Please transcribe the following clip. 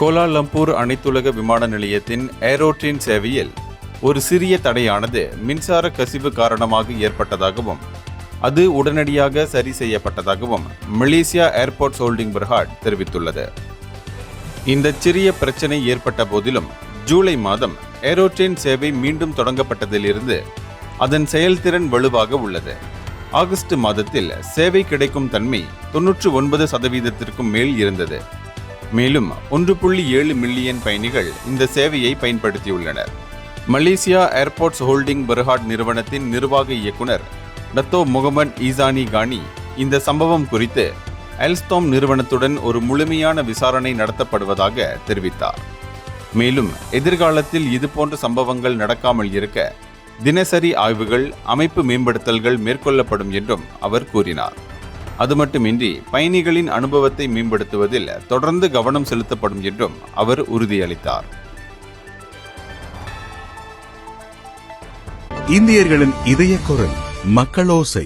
Kuala Lumpur அனைத்துலக விமான நிலையத்தின் ஏரோட்ரின் சேவையில் ஒரு சிறிய தடையானது மின்சார கசிவு காரணமாக ஏற்பட்டதாகவும் அது உடனடியாக சரி செய்யப்பட்டதாகவும் மலேசியா ஏர்போர்ட்ஸ் ஹோல்டிங் பெர்ஹாட் தெரிவித்துள்ளது. இந்த சிறிய பிரச்சனை ஏற்பட்ட போதிலும் ஜூலை மாதம் ஏரோட்ரின் சேவை மீண்டும் தொடங்கப்பட்டதிலிருந்து அதன் செயல்திறன் வலுவாக உள்ளது. ஆகஸ்ட் மாதத்தில் சேவை கிடைக்கும் தன்மை 99% மேல் இருந்தது. மேலும் 1.7 மில்லியன் பயணிகள் இந்த சேவையை பயன்படுத்தியுள்ளனர். மலேசியா ஏர்போர்ட்ஸ் ஹோல்டிங் பெர்ஹாட் நிறுவனத்தின் நிர்வாக இயக்குனர் டத்தோ முகமது ஈசானி கானி இந்த சம்பவம் குறித்து அல்ஸ்தோம் நிறுவனத்துடன் ஒரு முழுமையான விசாரணை நடத்தப்படுவதாக தெரிவித்தார். மேலும் எதிர்காலத்தில் இதுபோன்ற சம்பவங்கள் நடக்காமல் இருக்க தினசரி ஆய்வுகள், அமைப்பு மேம்படுத்தல்கள் மேற்கொள்ளப்படும் என்றும் அவர் கூறினார். அது மட்டுமின்றி பயணிகளின் அனுபவத்தை மேம்படுத்துவதில் தொடர்ந்து கவனம் செலுத்தப்படும் என்றும் அவர் உறுதியளித்தார். இந்தியர்களின் இதய குரல் மக்களோசை.